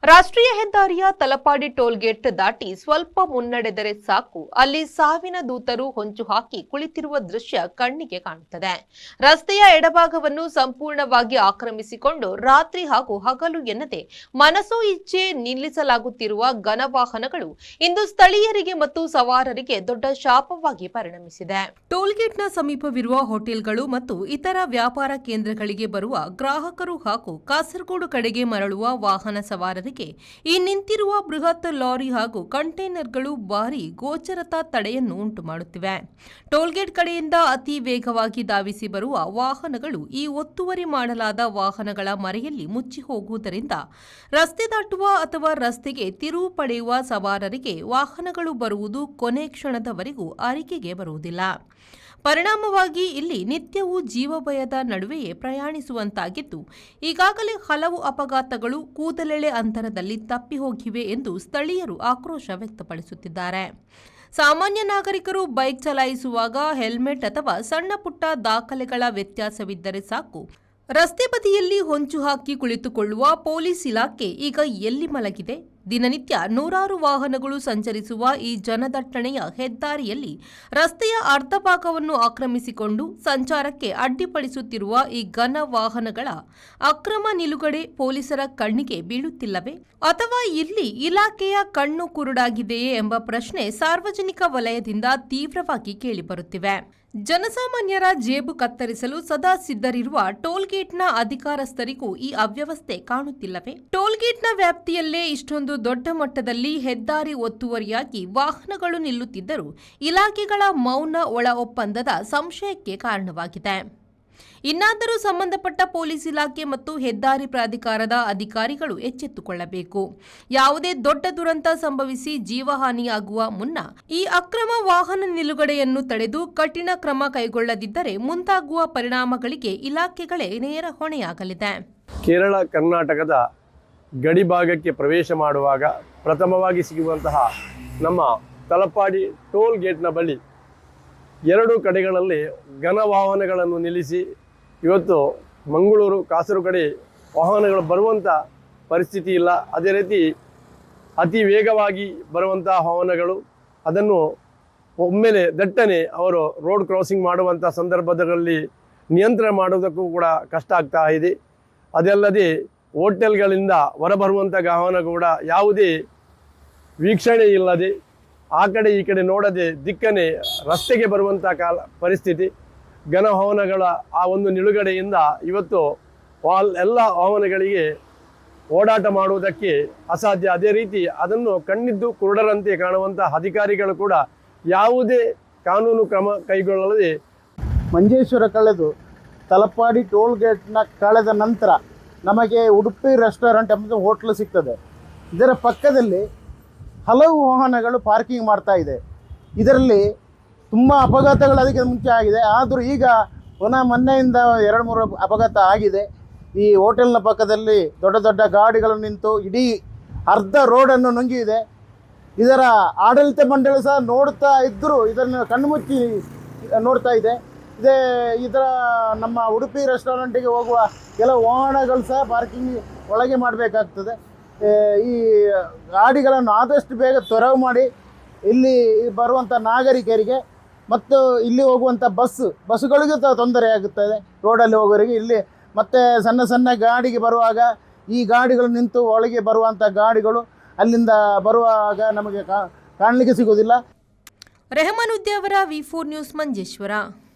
ರಾಷ್ಟ್ರೀಯ ಹೆದ್ದಾರಿಯ ತಲಪಾಡಿ ಟೋಲ್ಗೇಟ್ ದಾಟಿ ಸ್ವಲ್ಪ ಮುನ್ನಡೆದರೆ ಸಾಕು, ಅಲ್ಲಿ ಸಾವಿನ ದೂತರು ಹೊಂಚು ಹಾಕಿ ಕುಳಿತಿರುವ ದೃಶ್ಯ ಕಣ್ಣಿಗೆ ಕಾಣುತ್ತದೆ. ರಸ್ತೆಯ ಎಡಭಾಗವನ್ನು ಸಂಪೂರ್ಣವಾಗಿ ಆಕ್ರಮಿಸಿಕೊಂಡು ರಾತ್ರಿ ಹಾಗೂ ಹಗಲು ಎನ್ನದೆ ಮನಸೋ ಇಚ್ಛೆ ನಿಲ್ಲಿಸಲಾಗುತ್ತಿರುವ ಘನವಾಹನಗಳು ಇಂದು ಸ್ಥಳೀಯರಿಗೆ ಮತ್ತು ಸವಾರರಿಗೆ ದೊಡ್ಡ ಶಾಪವಾಗಿ ಪರಿಣಮಿಸಿದೆ. ಟೋಲ್ಗೇಟ್ನ ಸಮೀಪವಿರುವ ಹೋಟೆಲ್ಗಳು ಮತ್ತು ಇತರ ವ್ಯಾಪಾರ ಕೇಂದ್ರಗಳಿಗೆ ಬರುವ ಗ್ರಾಹಕರು ಹಾಗೂ ಕಾಸರಗೋಡು ಕಡೆಗೆ ಮರಳುವ ವಾಹನ ಸವಾರರಿಗೆ ಈ ನಿಂತಿರುವ ಬೃಹತ್ ಲಾರಿ ಹಾಗೂ ಕಂಟೈನರ್ಗಳು ಭಾರಿ ಗೋಚರತಾ ತಡೆಯನ್ನು ಉಂಟು ಮಾಡುತ್ತಿವೆ. ಟೋಲ್ಗೇಟ್ ಕಡೆಯಿಂದ ಅತಿ ವೇಗವಾಗಿ ಧಾವಿಸಿ ಬರುವ ವಾಹನಗಳು ಈ ಒತ್ತುವರಿ ಮಾಡಲಾದ ವಾಹನಗಳ ಮರೆಯಲ್ಲಿ ಮುಚ್ಚಿ ಹೋಗುವುದರಿಂದ ರಸ್ತೆ ದಾಟುವ ಅಥವಾ ರಸ್ತೆಗೆ ತಿರುವು ಪಡೆಯುವ ಸವಾರರಿಗೆ ವಾಹನಗಳು ಬರುವುದು ಕೊನೆ ಕ್ಷಣದವರೆಗೂ ಅರಿಕೆಗೆ ಬರುವುದಿಲ್ಲ. ಪರಿಣಾಮವಾಗಿ ಇಲ್ಲಿ ನಿತ್ಯವೂ ಜೀವಭಯದ ನಡುವೆಯೇ ಪ್ರಯಾಣಿಸುವಂತಾಗಿದ್ದು, ಈಗಾಗಲೇ ಹಲವು ಅಪಘಾತಗಳು ಕೂದಲೆಳೆ ಅಂತರದಲ್ಲಿ ತಪ್ಪಿ ಹೋಗಿವೆ ಎಂದು ಸ್ಥಳೀಯರು ಆಕ್ರೋಶ ವ್ಯಕ್ತಪಡಿಸುತ್ತಿದ್ದಾರೆ. ಸಾಮಾನ್ಯ ನಾಗರಿಕರು ಬೈಕ್ ಚಲಾಯಿಸುವಾಗ ಹೆಲ್ಮೆಟ್ ಅಥವಾ ಸಣ್ಣ ಪುಟ್ಟ ದಾಖಲೆಗಳ ವ್ಯತ್ಯಾಸವಿದ್ದರೆ ಸಾಕು, ರಸ್ತೆ ಬದಿಯಲ್ಲಿ ಹೊಂಚು ಹಾಕಿ ಕುಳಿತುಕೊಳ್ಳುವ ಪೊಲೀಸ್ ಇಲಾಖೆ ಈಗ ಎಲ್ಲಿ ಮಲಗಿದೆ? ದಿನನಿತ್ಯ ನೂರಾರು ವಾಹನಗಳು ಸಂಚರಿಸುವ ಈ ಜನದಟ್ಟಣೆಯ ಹೆದ್ದಾರಿಯಲ್ಲಿ ರಸ್ತೆಯ ಅರ್ಧ ಭಾಗವನ್ನು ಆಕ್ರಮಿಸಿಕೊಂಡು ಸಂಚಾರಕ್ಕೆ ಅಡ್ಡಿಪಡಿಸುತ್ತಿರುವ ಈ ಘನ ವಾಹನಗಳ ಅಕ್ರಮ ನಿಲುಗಡೆ ಪೊಲೀಸರ ಕಣ್ಣಿಗೆ ಬೀಳುತ್ತಿಲ್ಲವೇ? ಅಥವಾ ಇಲ್ಲಿ ಇಲಾಖೆಯ ಕಣ್ಣು ಕುರುಡಾಗಿದೆಯೇ ಎಂಬ ಪ್ರಶ್ನೆ ಸಾರ್ವಜನಿಕ ವಲಯದಿಂದ ತೀವ್ರವಾಗಿ ಕೇಳಿಬರುತ್ತಿವೆ. ಜನಸಾಮಾನ್ಯರ ಜೇಬು ಕತ್ತರಿಸಲು ಸದಾ ಸಿದ್ಧರಿರುವ ಟೋಲ್ಗೇಟ್ನ ಅಧಿಕಾರಸ್ಥರಿಗೂ ಈ ಅವ್ಯವಸ್ಥೆ ಕಾಣುತ್ತಿಲ್ಲವೇ? ಟೋಲ್ಗೇಟ್ನ ವ್ಯಾಪ್ತಿಯಲ್ಲೇ ಇಷ್ಟೊಂದು ದೊಡ್ಡ ಮಟ್ಟದಲ್ಲಿ ಹೆದ್ದಾರಿ ಒತ್ತುವರಿಯಾಗಿ ವಾಹನಗಳು ನಿಲ್ಲುತ್ತಿದ್ದರೂ ಇಲಾಖೆಗಳ ಮೌನ ಒಳ ಒಪ್ಪಂದದ ಸಂಶಯಕ್ಕೆ ಕಾರಣವಾಗಿದೆ. ಇನ್ನಾದರೂ ಸಂಬಂಧಪಟ್ಟ ಪೊಲೀಸ್ ಇಲಾಖೆ ಮತ್ತು ಹೆದ್ದಾರಿ ಪ್ರಾಧಿಕಾರದ ಅಧಿಕಾರಿಗಳು ಎಚ್ಚೆತ್ತುಕೊಳ್ಳಬೇಕು. ಯಾವುದೇ ದೊಡ್ಡ ದುರಂತ ಸಂಭವಿಸಿ ಜೀವಹಾನಿಯಾಗುವ ಮುನ್ನ ಈ ಅಕ್ರಮ ವಾಹನ ನಿಲುಗಡೆಯನ್ನು ತಡೆದು ಕಠಿಣ ಕ್ರಮ ಕೈಗೊಳ್ಳದಿದ್ದರೆ ಮುಂದಾಗುವ ಪರಿಣಾಮಗಳಿಗೆ ಇಲಾಖೆಗಳೇ ನೇರ ಹೊಣೆಯಾಗಲಿದೆ. ಕೇರಳ ಕರ್ನಾಟಕದ ಗಡಿಭಾಗಕ್ಕೆ ಪ್ರವೇಶ ಮಾಡುವಾಗ ಪ್ರಥಮವಾಗಿ ಸಿಗುವಂತಹ ನಮ್ಮ ತಲಪಾಡಿ ಟೋಲ್ ಗೇಟ್ನ ಬಳಿ ಎರಡು ಕಡೆಗಳಲ್ಲಿ ಘನ ವಾಹನಗಳನ್ನು ನಿಲ್ಲಿಸಿ ಇವತ್ತು ಮಂಗಳೂರು ಕಾಸರಗೋಡು ಕಡೆ ವಾಹನಗಳು ಬರುವಂಥ ಪರಿಸ್ಥಿತಿ ಇಲ್ಲ. ಅದೇ ರೀತಿ ಅತಿ ವೇಗವಾಗಿ ಬರುವಂಥ ವಾಹನಗಳು ಅದನ್ನು ಒಮ್ಮೆಲೆ ದಟ್ಟನೆ ಅವರು ರೋಡ್ ಕ್ರಾಸಿಂಗ್ ಮಾಡುವಂಥ ಸಂದರ್ಭದಲ್ಲಿ ನಿಯಂತ್ರಣ ಮಾಡೋದಕ್ಕೂ ಕೂಡ ಕಷ್ಟ ಆಗ್ತಾ ಇದೆ. ಅದಲ್ಲದೆ ಹೋಟೆಲ್ಗಳಿಂದ ಹೊರಬರುವಂಥ ವಾಹನ ಕೂಡ ಯಾವುದೇ ವೀಕ್ಷಣೆ ಇಲ್ಲದೆ ಆ ಕಡೆ ಈ ಕಡೆ ನೋಡದೆ ದಿಕ್ಕನೆ ರಸ್ತೆಗೆ ಬರುವಂಥ ಪರಿಸ್ಥಿತಿ. ಘನ ವಾಹನಗಳ ಆ ಒಂದು ನಿಲುಗಡೆಯಿಂದ ಇವತ್ತು ಎಲ್ಲ ವಾಹನಗಳಿಗೆ ಓಡಾಟ ಮಾಡುವುದಕ್ಕೆ ಅಸಾಧ್ಯ. ಅದೇ ರೀತಿ ಅದನ್ನು ಕಣ್ಣಿದ್ದು ಕುರುಡರಂತೆ ಕಾಣುವಂಥ ಅಧಿಕಾರಿಗಳು ಕೂಡ ಯಾವುದೇ ಕಾನೂನು ಕ್ರಮ ಕೈಗೊಳ್ಳದೆ ಮಂಜೇಶ್ವರ ಕಳೆದು ತಲಪಾಡಿ ಟೋಲ್ ಗೇಟ್ನ ಕಳೆದ ನಂತರ ನಮಗೆ ಉಡುಪಿ ರೆಸ್ಟೋರೆಂಟ್ ಎಂಬ ಹೋಟ್ಲು ಸಿಗ್ತದೆ. ಇದರ ಪಕ್ಕದಲ್ಲಿ ಹಲವು ವಾಹನಗಳು ಪಾರ್ಕಿಂಗ್ ಮಾಡ್ತಾ ಇದೆ. ಇದರಲ್ಲಿ ತುಂಬ ಅಪಘಾತಗಳು ಅದಕ್ಕೆ ಮುಂಚೆ ಆಗಿದೆ. ಆದರೂ ಈಗ ಪುನಃ ಮೊನ್ನೆಯಿಂದ 2-3 ಅಪಘಾತ ಆಗಿದೆ. ಈ ಹೋಟೆಲ್ನ ಪಕ್ಕದಲ್ಲಿ ದೊಡ್ಡ ದೊಡ್ಡ ಗಾಡಿಗಳು ನಿಂತು ಇಡೀ ಅರ್ಧ ರೋಡನ್ನು ನುಂಗಿದೆ. ಇದರ ಆಡಳಿತ ಮಂಡಳಿ ಸಹ ನೋಡ್ತಾ ಇದ್ದರೂ ಇದನ್ನು ಕಣ್ಣುಮುಚ್ಚಿ ನೋಡ್ತಾ ಇದೆ. ಇದರ ನಮ್ಮ ಉಡುಪಿ ರೆಸ್ಟೋರೆಂಟಿಗೆ ಹೋಗುವ ಕೆಲವು ವಾಹನಗಳು ಸಹ ಪಾರ್ಕಿಂಗ್ ಒಳಗೆ ಮಾಡಬೇಕಾಗ್ತದೆ. ಈ ಗಾಡಿಗಳನ್ನು ಆದಷ್ಟು ಬೇಗ ತೆರವು ಮಾಡಿ ಇಲ್ಲಿ ಬರುವಂಥ ನಾಗರಿಕರಿಗೆ ಮತ್ತು ಇಲ್ಲಿ ಹೋಗುವಂಥ ಬಸ್ಸುಗಳಿಗೂ ತೊಂದರೆ ಆಗುತ್ತದೆ. ರೋಡಲ್ಲಿ ಹೋಗೋರಿಗೆ ಇಲ್ಲಿ ಮತ್ತು ಸಣ್ಣ ಸಣ್ಣ ಗಾಡಿಗೆ ಬರುವಾಗ ಈ ಗಾಡಿಗಳು ನಿಂತು ಒಳಗೆ ಬರುವಂಥ ಗಾಡಿಗಳು ಅಲ್ಲಿಂದ ಬರುವಾಗ ನಮಗೆ ಕಾಣಲಿಕ್ಕೆ ಸಿಗೋದಿಲ್ಲ. Rehman Udyavara V4 news Manjeshwar.